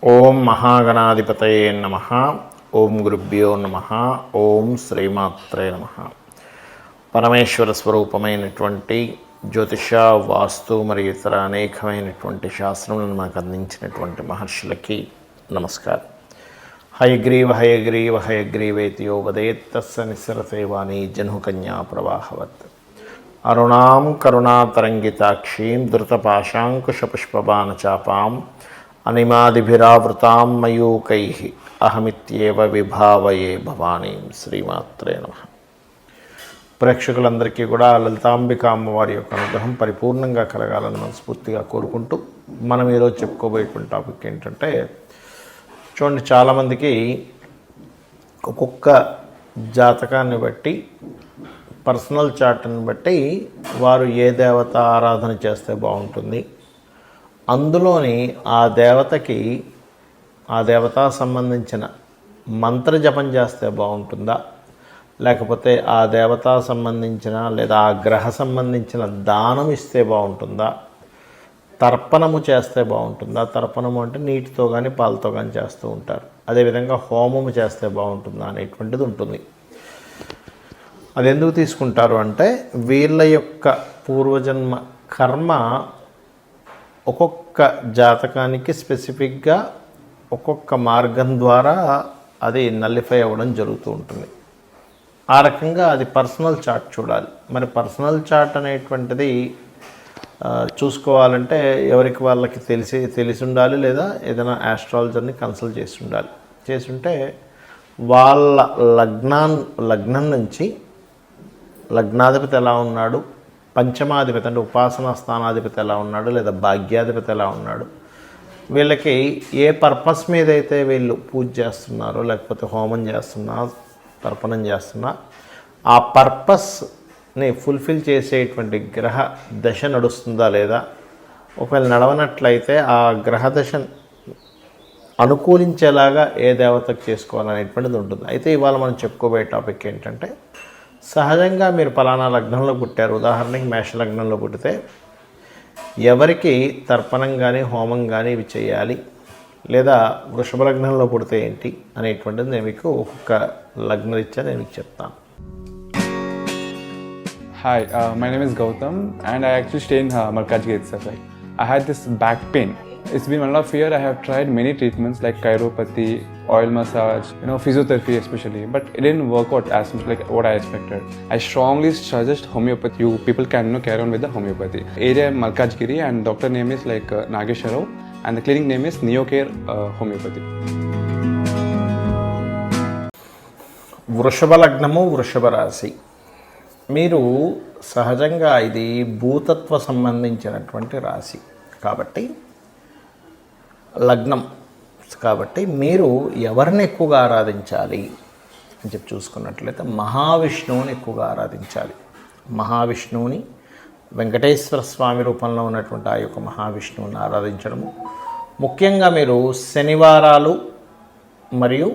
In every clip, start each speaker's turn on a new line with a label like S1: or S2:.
S1: ఓం మహాగణాధిపతయే నమః. ఓం గురుభ్యో నమః. ఓం శ్రీమాత్రే నమః. పరమేశ్వర స్వరూపమైనటువంటి జ్యోతిష, వాస్తు మరియు ఇతర అనేకమైనటువంటి శాస్త్రములను మనకు అందించినటువంటి మహర్షులకి నమస్కారం. హయగ్రీవ హయగ్రీవ హయగ్రీవేతి యో వదేత్ తస్య నిస్సరతే వాణి జహ్నుకన్యా ప్రవాహవత్. అరుణాం కరుణాతరంగితాక్షీం ధృతపాశాంకుశపుష్పబాణచాపాం అనిమాదిభిరావృతాం మయూకైః అహమిత్యేవ విభావయే భవానీం. శ్రీమాత్రే నమః. ప్రేక్షకులందరికీ కూడా లలితాంబిక అమ్మవారి యొక్క అనుగ్రహం పరిపూర్ణంగా కలగాలని మనస్ఫూర్తిగా కోరుకుంటూ మనం ఈరోజు చెప్పుకోబోయేటువంటి టాపిక్ ఏంటంటే, చూడండి, చాలామందికి ఒక్కొక్క జాతకాన్ని బట్టి, పర్సనల్ చార్ట్ని బట్టి వారు ఏ దేవత ఆరాధన చేస్తే బాగుంటుంది, అందులోని ఆ దేవతా సంబంధించిన మంత్ర జపం చేస్తే బాగుంటుందా, లేకపోతే ఆ దేవతా సంబంధించిన లేదా ఆ గ్రహ సంబంధించిన దానం ఇస్తే బాగుంటుందా, తర్పణము చేస్తే బాగుంటుందా. తర్పణము అంటే నీటితో కానీ పాలతో కానీ చేస్తూ ఉంటారు. అదేవిధంగా హోమము చేస్తే బాగుంటుందా అనేటువంటిది ఉంటుంది. అది ఎందుకు తీసుకుంటారు అంటే, వీళ్ళ యొక్క పూర్వజన్మ కర్మ ఒక్కొక్క జాతకానికి స్పెసిఫిక్గా ఒక్కొక్క మార్గం ద్వారా అది నల్లిఫై అవ్వడం జరుగుతూ ఉంటుంది. ఆ రకంగా అది పర్సనల్ చార్ట్ చూడాలి. మరి పర్సనల్ చార్ట్ అనేటువంటిది చూసుకోవాలంటే ఎవరికి వాళ్ళకి తెలిసి ఉండాలి, లేదా ఏదైనా ఆస్ట్రాలజర్ని కన్సల్ట్ చేసి ఉంటే వాళ్ళ లగ్నం నుంచి లగ్నాధిపతి ఎలా ఉన్నాడు, పంచమాధిపతి అంటే ఉపాసనా స్థానాధిపతి ఎలా ఉన్నాడు, లేదా భాగ్యాధిపతి ఎలా ఉన్నాడు, వీళ్ళకి ఏ పర్పస్ మీద అయితే వీళ్ళు పూజ చేస్తున్నారో, లేకపోతే హోమం చేస్తున్నా, తర్పణం చేస్తున్నా, ఆ పర్పస్ని ఫుల్ఫిల్ చేసేటువంటి గ్రహ దశ నడుస్తుందా లేదా, ఒకవేళ నడవనట్లయితే ఆ గ్రహ దశ అనుకూలించేలాగా ఏ దేవతకు చేసుకోవాలనేటువంటిది ఉంటుంది. అయితే ఇవాళ మనం చెప్పుకోబోయే టాపిక్ ఏంటంటే, సహజంగా మీరు పలానా లగ్నంలో పుట్టారు, ఉదాహరణకి మేష లగ్నంలో పుట్టితే ఎవరికి తర్పణం కానీ హోమం కానీ ఇవి చేయాలి, లేదా వృషభ లగ్నంలో పుడితే ఏంటి అనేటువంటిది నేను మీకు ఒక్కొక్క లగ్నరీత్యా నేను మీకు చెప్తాను.
S2: Hi, my name is Gautam and I actually stay in Malkajgiri itself. I had this back pain. It's been 1.5 years. I have tried many treatments like chiropathy, oil massage, physiotherapy especially, but it didn't work out as much like what I expected. I strongly suggest homeopathy. You people can carry on with the homeopathy. Area Malkajgiri and doctor name is like Nageswar Rao and the clinic name is Neocare Homeopathy.
S1: వృషభ లగ్నము, వృషభ రాశి. మీరు సహజంగా ఇది భూతత్వ సంబంధించినటువంటి రాశి కాబట్టి, లగ్నం కాబట్టి మీరు ఎవరిని ఎక్కువగా ఆరాధించాలి అని చెప్పి చూసుకున్నట్లయితే మహావిష్ణువుని ఎక్కువగా ఆరాధించాలి. మహావిష్ణువుని, వెంకటేశ్వర స్వామి రూపంలో ఉన్నటువంటి ఆ యొక్క మహావిష్ణువుని ఆరాధించడము, ముఖ్యంగా మీరు శనివారాలు మరియు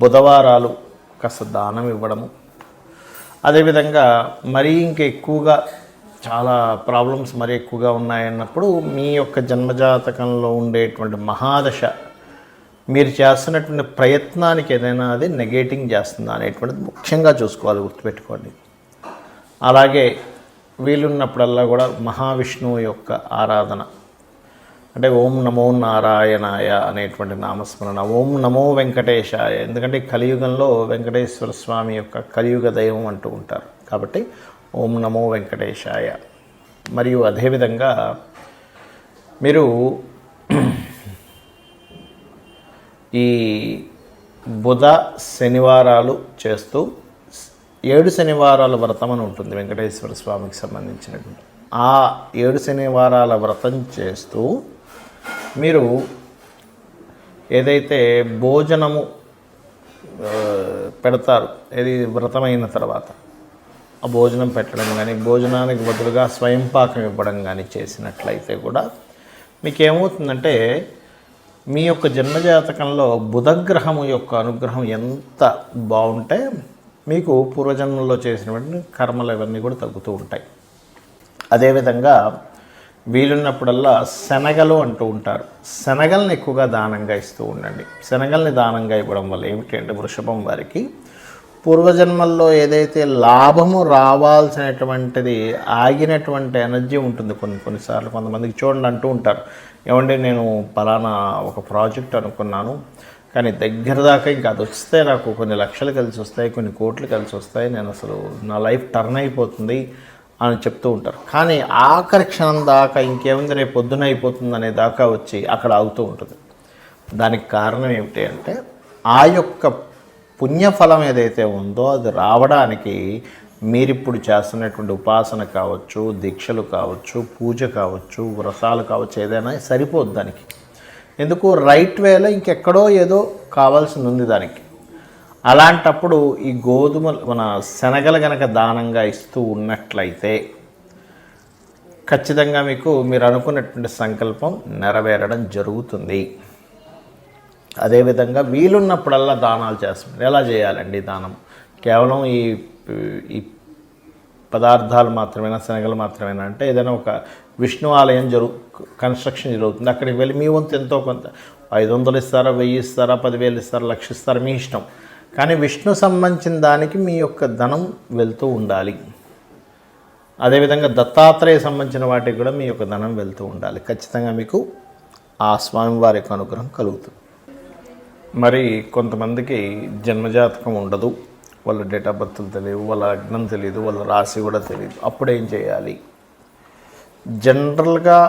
S1: బుధవారాలు కాస్త దానం ఇవ్వడము, అదేవిధంగా మరీ ఇంకా ఎక్కువగా చాలా ప్రాబ్లమ్స్ మరీ ఎక్కువగా ఉన్నాయన్నప్పుడు మీ యొక్క జన్మజాతకంలో ఉండేటువంటి మహాదశ మీరు చేస్తున్నటువంటి ప్రయత్నానికి ఏదైనా అది నెగేటింగ్ చేస్తుందా అనేటువంటిది ముఖ్యంగా చూసుకోవాలి, గుర్తుపెట్టుకోండి. అలాగే వీలున్నప్పుడల్లా కూడా మహావిష్ణువు యొక్క ఆరాధన అంటే ఓం నమో నారాయణాయ అనేటువంటి నామస్మరణ, ఓం నమో వెంకటేశాయ, ఎందుకంటే కలియుగంలో వెంకటేశ్వర స్వామి యొక్క కలియుగ దైవం అంటూ ఉంటారు కాబట్టి ఓం నమో వెంకటేశాయ. మరియు అదేవిధంగా మీరు ఈ బుధ శనివారాలు చేస్తూ 7 శనివారాల వ్రతం అని ఉంటుంది వెంకటేశ్వర స్వామికి సంబంధించినటువంటి. ఆ 7 శనివారాల వ్రతం చేస్తూ మీరు ఏదైతే భోజనము పెడతారు, ఏది వ్రతమైన తర్వాత ఆ భోజనం పెట్టడం కానీ, భోజనానికి బదులుగా స్వయంపాకం ఇవ్వడం కానీ చేసినట్లయితే కూడా మీకు ఏమవుతుందంటే, మీ యొక్క జన్మజాతకంలో బుధగ్రహము యొక్క అనుగ్రహం ఎంత బాగుంటే మీకు పూర్వజన్మలో చేసినటువంటి కర్మలు ఇవన్నీ కూడా తగ్గుతూ ఉంటాయి. అదేవిధంగా వీలున్నప్పుడల్లా శనగలు అంటూ ఉంటారు, శనగల్ని ఎక్కువగా దానంగా ఇస్తూ ఉండండి. శనగల్ని దానంగా ఇవ్వడం వల్ల ఏమిటి అంటే వృషభం వారికి పూర్వజన్మల్లో ఏదైతే లాభము రావాల్సినటువంటిది ఆగినటువంటి ఎనర్జీ ఉంటుంది. కొన్నిసార్లు కొంతమందికి చూడండి అంటూ ఉంటారు, ఏమంటే నేను పలానా ఒక ప్రాజెక్ట్ అనుకున్నాను కానీ దగ్గర దాకా ఇంకా అది వస్తే నాకు కొన్ని లక్షలు కలిసి వస్తాయి, కొన్ని కోట్లు కలిసి వస్తాయి, నేను అసలు నా లైఫ్ టర్న్ అయిపోతుంది అని చెప్తూ ఉంటారు. కానీ ఆఖరి క్షణం దాకా ఇంకేముంది రేపు పొద్దున అయిపోతుంది అనే దాకా వచ్చి అక్కడ ఆగుతూ ఉంటుంది. దానికి కారణం ఏమిటి అంటే ఆ యొక్క పుణ్యఫలం ఏదైతే ఉందో అది రావడానికి మీరిప్పుడు చేస్తున్నటువంటి ఉపాసన కావచ్చు, దీక్షలు కావచ్చు, పూజ కావచ్చు, వ్రతాలు కావచ్చు, ఏదైనా సరిపోద్ది దానికి. ఎందుకు రైట్ వేలో ఇంకెక్కడో ఏదో కావాల్సింది ఉంది దానికి. అలాంటప్పుడు ఈ గోధుమలు మన శనగలు కనుక దానంగా ఇస్తూ ఉన్నట్లయితే ఖచ్చితంగా మీకు మీరు అనుకున్నటువంటి సంకల్పం నెరవేరడం జరుగుతుంది. అదేవిధంగా వీలున్నప్పుడల్లా దానాలు చేస్తున్నారు. ఎలా చేయాలండి దానం? కేవలం ఈ పదార్థాలు మాత్రమేనా, శనగలు మాత్రమేనా అంటే ఏదైనా ఒక విష్ణు ఆలయం కన్స్ట్రక్షన్ జరుగుతుంది, అక్కడికి వెళ్ళి మీ వంతు ఎంతో కొంత 500 ఇస్తారా, 1000 ఇస్తారా, 10,000 ఇస్తారా, 1,00,000 ఇస్తారా, మీ ఇష్టం. కానీ విష్ణు సంబంధించిన దానికి మీ యొక్క ధనం వెళ్తూ ఉండాలి. అదేవిధంగా దత్తాత్రేయ సంబంధించిన వాటికి కూడా మీ యొక్క ధనం వెళ్తూ ఉండాలి. ఖచ్చితంగా మీకు ఆ స్వామివారి యొక్క అనుగ్రహం కలుగుతుంది. మరి కొంతమందికి జన్మజాతకం ఉండదు, వాళ్ళ డేట్ ఆఫ్ బర్త్లు తెలియదు, వాళ్ళ లగ్నం తెలియదు, వాళ్ళ రాశి కూడా తెలియదు. అప్పుడు ఏం చేయాలి? జనరల్గా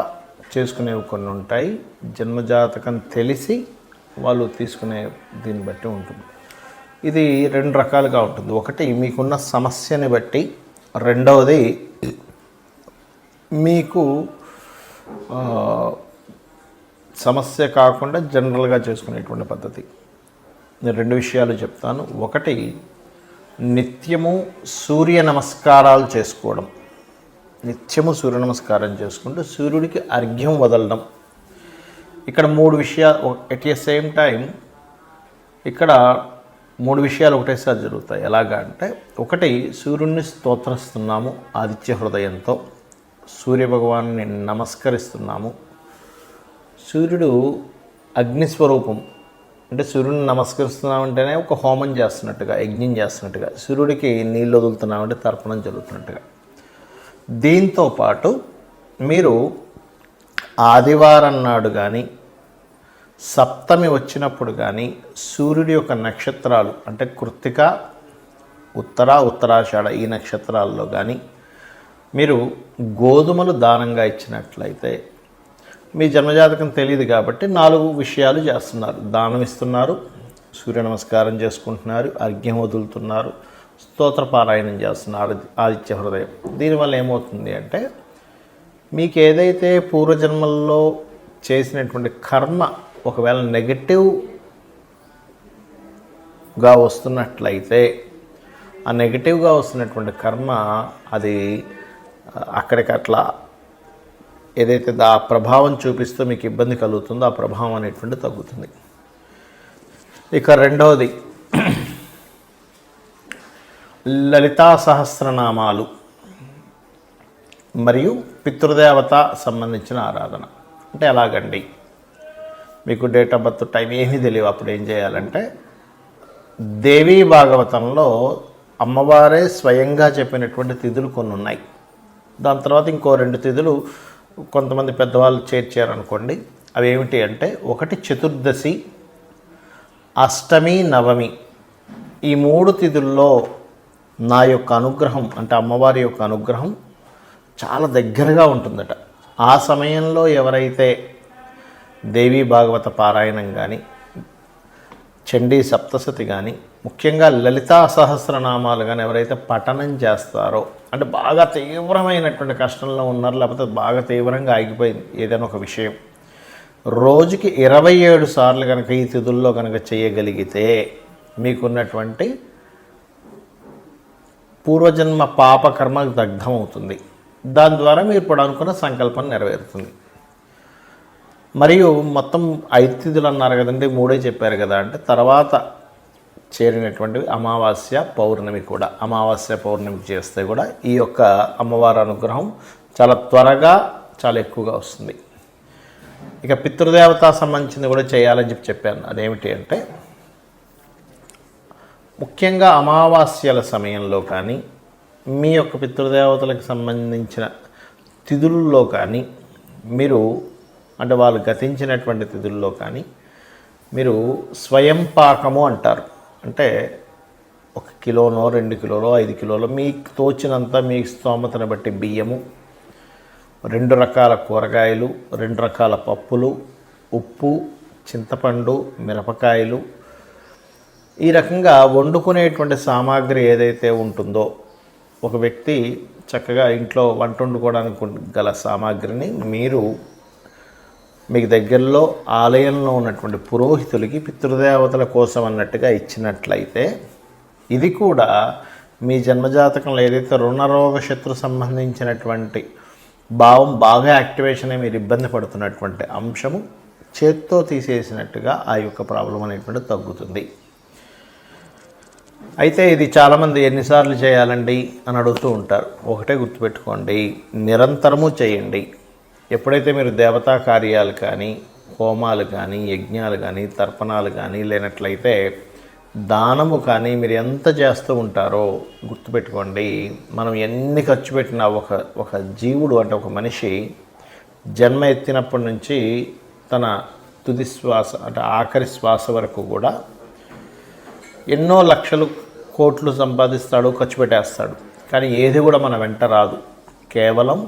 S1: చేసుకునేవి కొన్ని ఉంటాయి, జన్మజాతకం తెలిసి వాళ్ళు తీసుకునే దీన్ని బట్టి ఉంటుంది. ఇది 2 రకాలుగా ఉంటుంది. ఒకటి మీకున్న సమస్యని బట్టి, రెండవది మీకు సమస్య కాకుండా జనరల్గా చేసుకునేటువంటి పద్ధతి. నేను 2 విషయాలు చెప్తాను. ఒకటి, నిత్యము సూర్య నమస్కారాలు చేసుకోవడం. నిత్యము సూర్య నమస్కారం చేసుకుంటూ సూర్యుడికి అర్ఘ్యం వదలడం. ఇక్కడ 3 విషయాలు ఎట్ ఏ సేమ్ టైం ఇక్కడ 3 విషయాలు ఒకటేసారి జరుగుతాయి. ఎలాగా అంటే, ఒకటి, సూర్యుడిని స్తోత్రిస్తున్నాము ఆదిత్య హృదయంతో, సూర్యభగవాన్ని నమస్కరిస్తున్నాము. సూర్యుడు అగ్నిస్వరూపం, అంటే సూర్యుడిని నమస్కరిస్తున్నామంటేనే ఒక హోమం చేస్తున్నట్టుగా, యజ్ఞం చేస్తున్నట్టుగా, సూర్యుడికి నీళ్ళు వదులుతున్నామంటే తర్పణం జరుగుతున్నట్టుగా. దీంతో పాటు మీరు ఆదివారం నాడు కానీ, సప్తమి వచ్చినప్పుడు కానీ, సూర్యుడి యొక్క నక్షత్రాలు అంటే కృత్తిక, ఉత్తరాషాఢ ఈ నక్షత్రాల్లో కానీ మీరు గోధుమలు దానంగా ఇచ్చినట్లయితే, మీ జన్మజాతకం తెలియదు కాబట్టి 4 విషయాలు చేస్తున్నారు. దానం ఇస్తున్నారు, సూర్య నమస్కారం చేసుకుంటున్నారు, అర్ఘ్యం వదులుతున్నారు, స్తోత్రపారాయణం చేస్తున్నారు ఆదిత్య హృదయం. దీనివల్ల ఏమవుతుంది అంటే, మీకు ఏదైతే పూర్వజన్మల్లో చేసినటువంటి కర్మ ఒకవేళ నెగటివ్గా వస్తున్నట్లయితే, ఆ నెగటివ్గా వస్తున్నటువంటి కర్మ అది అక్కడికట్లా ఏదైతే ఆ ప్రభావం చూపిస్తూ మీకు ఇబ్బంది కలుగుతుందో ఆ ప్రభావం అనేటువంటి తగ్గుతుంది. ఇక రెండవది, లలితా సహస్రనామాలు మరియు పితృదేవత సంబంధించిన ఆరాధన. అంటే ఎలాగండి? మీకు డేట్ ఆఫ్ బర్త్ టైం ఏమీ తెలియదు, అప్పుడు ఏం చేయాలంటే, దేవీ భాగవతంలో అమ్మవారే స్వయంగా చెప్పినటువంటి తిథులు కొన్ని ఉన్నాయి. దాని తర్వాత ఇంకో 2 తిథులు కొంతమంది పెద్దవాళ్ళు చేర్చారనుకోండి. అవి ఏమిటి అంటే, ఒకటి చతుర్దశి, అష్టమి, నవమి. ఈ 3 తిథుల్లో నా యొక్క అనుగ్రహం అంటే అమ్మవారి యొక్క అనుగ్రహం చాలా దగ్గరగా ఉంటుందట. ఆ సమయంలో ఎవరైతే దేవీ భాగవత పారాయణం కానీ, చండీ సప్తశతి కానీ, ముఖ్యంగా లలితా సహస్రనామాలు కానీ ఎవరైతే పఠనం చేస్తారో, అంటే బాగా తీవ్రమైనటువంటి కష్టంలో ఉన్నారు, లేకపోతే బాగా తీవ్రంగా ఆగిపోయింది ఏదైనా ఒక విషయం, రోజుకి 27 సార్లు కనుక ఈ తిథుల్లో కనుక చేయగలిగితే మీకున్నటువంటి పూర్వజన్మ పాపకర్మ దగ్ధమవుతుంది. దాని ద్వారా మీరు ఇప్పుడు అనుకున్న సంకల్పం నెరవేరుతుంది. మరియు మొత్తం 5 తిథులు అన్నారు కదండి, 3 చెప్పారు కదా అంటే, తర్వాత చేరినటువంటివి అమావాస్య, పౌర్ణమి కూడా. అమావాస్య, పౌర్ణమి చేస్తే కూడా ఈ యొక్క అమ్మవారి అనుగ్రహం చాలా త్వరగా, చాలా ఎక్కువగా వస్తుంది. ఇక పితృదేవత సంబంధించింది కూడా చేయాలని చెప్పాను. అదేమిటి అంటే ముఖ్యంగా అమావాస్యల సమయంలో కానీ మీ యొక్క పితృదేవతలకు సంబంధించిన తిథుల్లో కానీ మీరు అంటే వాళ్ళు గతించినటువంటి తిథుల్లో కానీ మీరు స్వయం పాకము అంటారు. అంటే 1 కిలోనో 2 కిలోలో 5 కిలోలో మీకు తోచినంత మీ స్తోమతను బట్టి బియ్యము, 2 రకాల కూరగాయలు, 2 రకాల పప్పులు, ఉప్పు, చింతపండు, మిరపకాయలు, ఈ రకంగా వండుకునేటువంటి సామాగ్రి ఏదైతే ఉంటుందో ఒక వ్యక్తి చక్కగా ఇంట్లో వంట వండుకోవడానికి గల సామాగ్రిని మీరు మీకు దగ్గరలో ఆలయంలో ఉన్నటువంటి పురోహితులకి పితృదేవతల కోసం అన్నట్టుగా ఇచ్చినట్లయితే ఇది కూడా మీ జన్మజాతకంలో ఏదైతే రుణరోగ శత్రు సంబంధించినటువంటి భావం బాగా యాక్టివేషన్ అయి మీరు ఇబ్బంది పడుతున్నటువంటి అంశము చేత్తో తీసేసినట్టుగా ఆ యొక్క ప్రాబ్లం అనేటువంటి తగ్గుతుంది. అయితే ఇది చాలామంది ఎన్నిసార్లు చేయాలండి అని అడుగుతూ ఉంటారు. ఒకటే గుర్తుపెట్టుకోండి, నిరంతరము చేయండి. ఎప్పుడైతే మీరు దేవతా కార్యాలు కానీ, హోమాలు కానీ, యజ్ఞాలు కానీ, తర్పణాలు కానీ లేనట్లయితే దానము కానీ మీరు ఎంత చేస్తూ ఉంటారో గుర్తుపెట్టుకోండి, మనం ఎన్ని ఖర్చు పెట్టినా ఒక జీవుడు అంటే ఒక మనిషి జన్మ ఎత్తినప్పటి నుంచి తన తుది శ్వాస అంటే ఆఖరి శ్వాస వరకు కూడా ఎన్నో లక్షలు కోట్లు సంపాదిస్తాడు, ఖర్చు పెట్టేస్తాడు. కానీ ఏది కూడా మన వెంట రాదు. కేవలం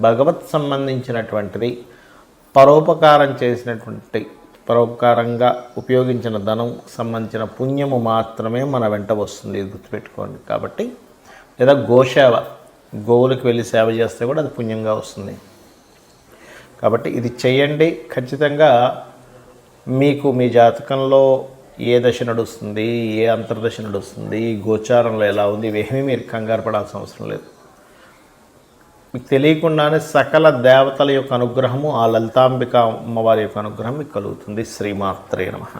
S1: భగవత్ సంబంధించినటువంటిది పరోపకారం చేసినటువంటి పరోపకారంగా ఉపయోగించిన ధనం సంబంధించిన పుణ్యము మాత్రమే మన వెంట వస్తుంది. ఇది గుర్తుపెట్టుకోండి. కాబట్టి లేదా గోసేవ, గోవులకు వెళ్ళి సేవ చేస్తే కూడా అది పుణ్యంగా వస్తుంది. కాబట్టి ఇది చేయండి. ఖచ్చితంగా మీకు మీ జాతకంలో ఏ దశ నడుస్తుంది, ఏ అంతర్దశ నడుస్తుంది, గోచారంలో ఎలా ఉంది, ఇవేమీ మీరు కంగారు పడాల్సిన అవసరం లేదు. మీకు తెలియకుండానే సకల దేవతల యొక్క అనుగ్రహము, ఆ లలితాంబిక అమ్మవారి యొక్క అనుగ్రహం మీకు కలుగుతుంది. శ్రీమాత్రే నమః.